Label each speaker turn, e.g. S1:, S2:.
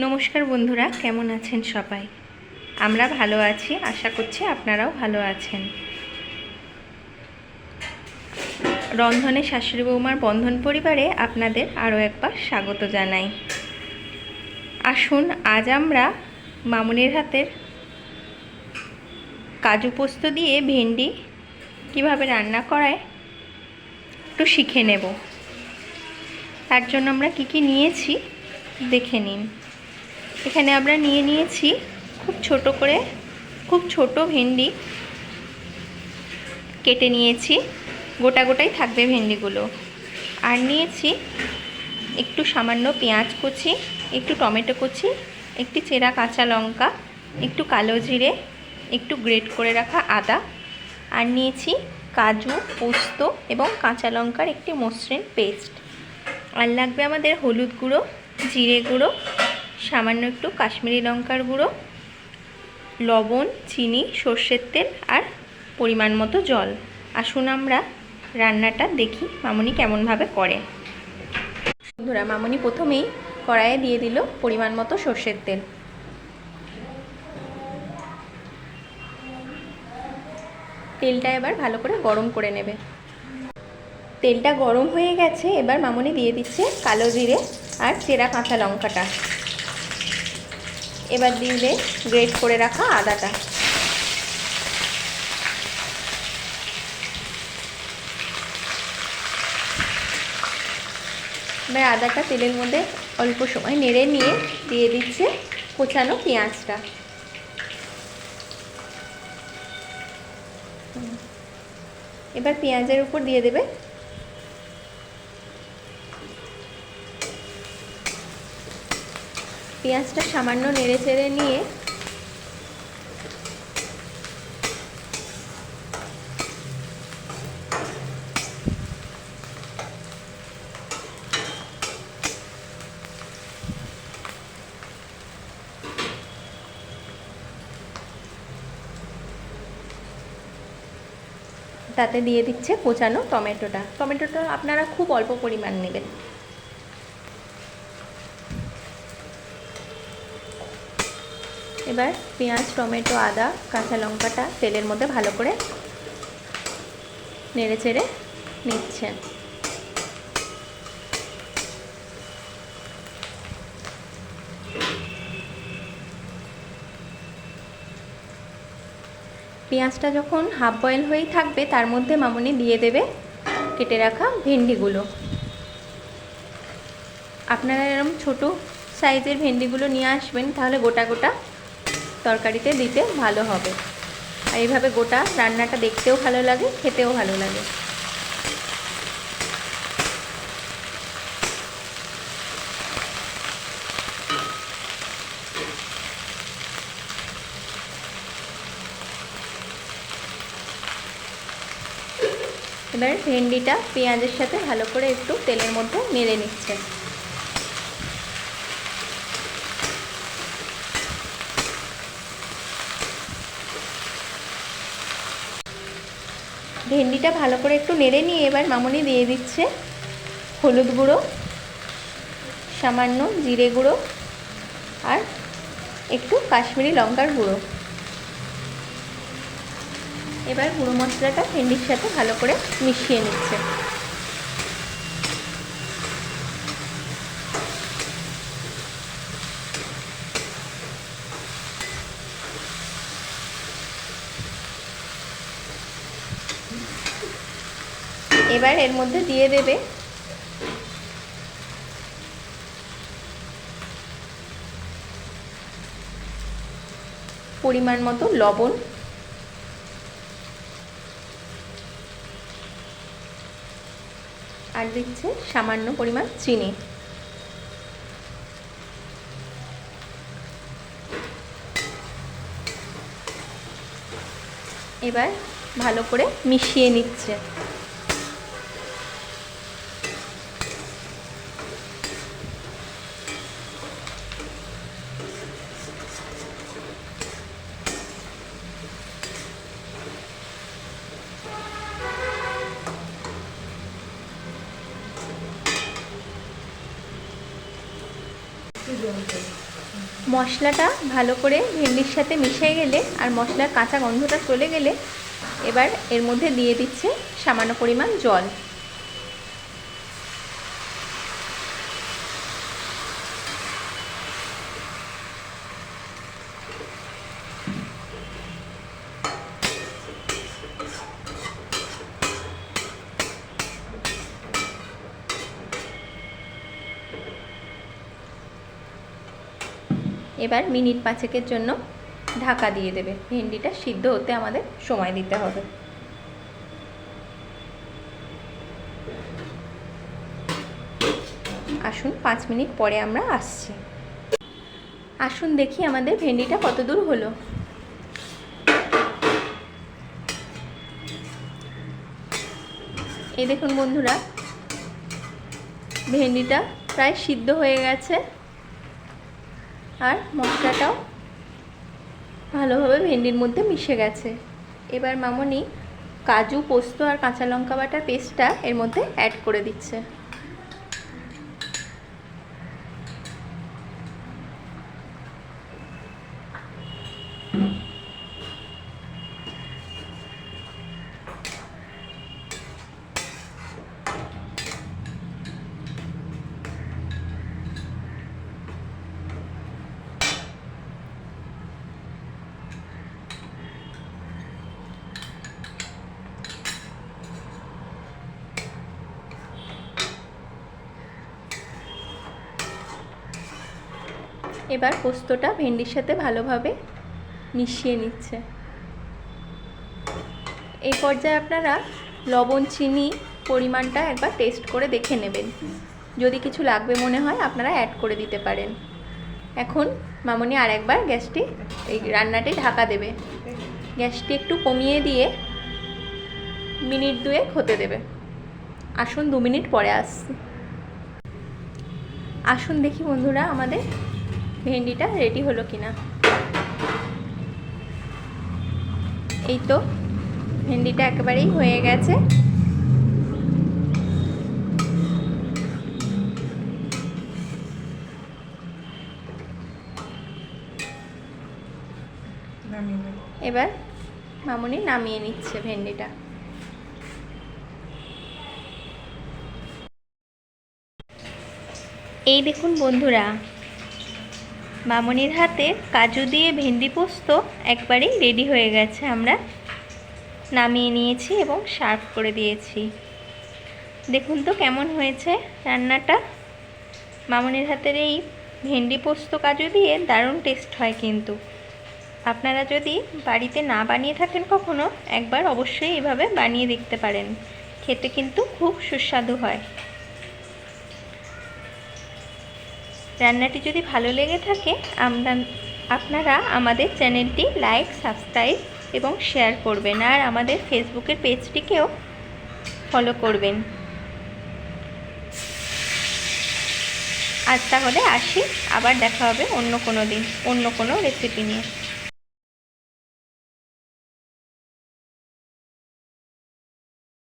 S1: নমস্কার বন্ধুরা, কেমন আছেন সবাই? আমরা ভালো আছি, আশা করছি আপনারাও ভালো আছেন। রন্ধনে শাশুড়ি বৌমার বন্ধন পরিবারে আপনাদের আরও একবার স্বাগত জানাই। আসুন আজ আমরা মামুনির হাতের কাজু পোস্ত দিয়ে ভেন্ডি কিভাবে রান্না করায় একটু শিখে নেব। তার জন্য আমরা কি নিয়েছি দেখে নিন। এখানে আমরা নিয়েছি খুব ছোট ভেন্ডি কেটে নিয়েছি, গোটা গোটাই থাকবে ভেন্ডিগুলো। আর নিয়েছি একটু সামান্য পেঁয়াজ কুচি, একটু টমেটো কুচি, একটি চেরা কাঁচা লঙ্কা, একটু কালো জিরে, একটু গ্রেট করে রাখা আদা, আর নিয়েছি কাজু, পোস্ত এবং কাঁচা লঙ্কার একটি মসৃণ পেস্ট। আর লাগবে আমাদের হলুদ গুঁড়ো, জিরে গুঁড়ো, সামান্য একটু কাশ্মীরি লঙ্কার গুঁড়ো, লবণ, চিনি, সর্ষের তেল আর পরিমাণ মতো জল। আসুন আমরা রান্নাটা দেখি মামুনি কেমনভাবে করে। বন্ধুরা, মামুনি প্রথমেই কড়াইয়ে দিয়ে দিল পরিমাণ মতো সর্ষের তেল। তেলটা এবার ভালো করে গরম করে নেবে। তেলটা গরম হয়ে গেছে, এবার মামুনি দিয়ে দিচ্ছে কালো জিরে আর চেরা কাঁচা লঙ্কাটা। এবার দিলে গ্রেট করে রাখা আদাটা। এবার আদাটা তেলের মধ্যে অল্প সময় নেড়ে নিয়ে দিয়ে দিচ্ছে কোচানো পেঁয়াজটা। এবার পেঁয়াজের উপর দিয়ে দেবে পেঁয়াজটা সামান্য নেড়ে চেড়ে নিয়ে তাতে দিয়ে দিচ্ছে কোচানো টমেটোটা। টমেটোটা আপনারা খুব অল্প পরিমাণ নেবেন। এবার পেঁয়াজ, টমেটো, আদা, কাঁচা লঙ্কাটা তেলের মধ্যে ভালো করে নেড়ে চেড়ে নিচ্ছে। পেঁয়াজটা যখন হাফ বয়েল হয়েই থাকবে, তার মধ্যে মামুনি দিয়ে দেবে কেটে রাখা ভেন্ডিগুলো। আপনারা এরকম ছোটো সাইজের ভেন্ডিগুলো নিয়ে আসবেন, তাহলে গোটা গোটা তরকারিতে দিতে ভালো হবে। আর এইভাবে গোটা রান্নাটা দেখতেও ভালো লাগে, খেতেও ভালো লাগে। এবার ভেন্ডিটা পেঁয়াজের সাথে ভালো করে একটু তেলের মধ্যে নেড়ে নিচ্ছে। ভেন্ডিটা ভালো করে একটু নেড়ে নিয়ে এবার মামুনি দিয়ে দিচ্ছে হলুদ গুঁড়ো, সামান্য জিরে গুঁড়ো আর একটু কাশ্মীরি লঙ্কার গুঁড়ো। এবার গুঁড়ো মশলাটা ভেন্ডির সাথে ভালো করে মিশিয়ে নিচ্ছে। এবার এর মধ্যে দিয়ে দেবে পরিমাণ মতো লবণ, আর দিচ্ছে সামান্য পরিমাণ চিনি। এবার ভালো করে মিশিয়ে নিচ্ছে। মশলাটা ভালো করে ভেন্ডির সাথে মিশে গেলে আর মশলার কাঁচা গন্ধটা চলে গেলে এবার এর মধ্যে দিয়ে দিচ্ছে সামান্য পরিমাণ জল। এবার মিনিট 5 জন্য ঢাকা দিয়ে দেবে। ভেন্ডিটা সিদ্ধ হতে আমাদের সময় দিতে হবে। আসুন 5 মিনিট পরে আমরা আসছি। আসুন দেখি আমাদের ভেন্ডিটা কত দূর হলো। এই দেখুন বন্ধুরা, ভেন্ডিটা প্রায় সিদ্ধ হয়ে গেছে আর মশলাটাও ভালোভাবে ভেন্ডির মধ্যে মিশে গেছে। এবার মামনি কাজু, পোস্ত আর কাঁচা লঙ্কা বাটার পেস্টটা এর মধ্যে অ্যাড করে দিচ্ছে। এবার পোস্তটা ভেন্ডির সাথে ভালোভাবে মিশিয়ে নিচ্ছে। এই পর্যায়ে আপনারা লবণ, চিনি পরিমাণটা একবার টেস্ট করে দেখে নেবেন। যদি কিছু লাগবে মনে হয় আপনারা অ্যাড করে দিতে পারেন। এখন মামনি আর একবার এই রান্নাটি ঢাকা দেবে। গ্যাসটি একটু কমিয়ে দিয়ে মিনিট 2 হতে দেবে। আসুন 2 মিনিট পরে আসছি। আসুন দেখি বন্ধুরা আমাদের ভেন্ডিটা রেডি হলো কিনা। এই তো ভেন্ডিটা একেবারেই হয়ে গেছে। এবার মামনি নামিয়ে নিচ্ছে ভেন্ডিটা। এই দেখুন বন্ধুরা, মামনির হাতে কাজু দিয়ে ভেন্ডি পোস্ত একবারেই রেডি হয়ে গেছে। আমরা নামিয়ে নিয়েছি এবং সার্ভ করে দিয়েছি। দেখুন তো কেমন হয়েছে রান্নাটা। মামনির হাতের এই ভেন্ডি পোস্ত কাজু দিয়ে দারুণ টেস্ট হয়। কিন্তু আপনারা যদি বাড়িতে না বানিয়ে থাকেন কখনো, একবার অবশ্যই এভাবে বানিয়ে দেখতে পারেন। খেতে কিন্তু খুব সুস্বাদু হয়। রান্নাটি যদি ভালো লেগে থাকে আপনারা আমাদের চ্যানেলটি লাইক, সাবস্ক্রাইব এবং শেয়ার করবেন আর আমাদের ফেসবুকের পেজটিকেও ফলো করবেন। আজ তাহলে আসি, আবার দেখা হবে অন্য কোনো দিন অন্য কোনো রেসিপি নিয়ে।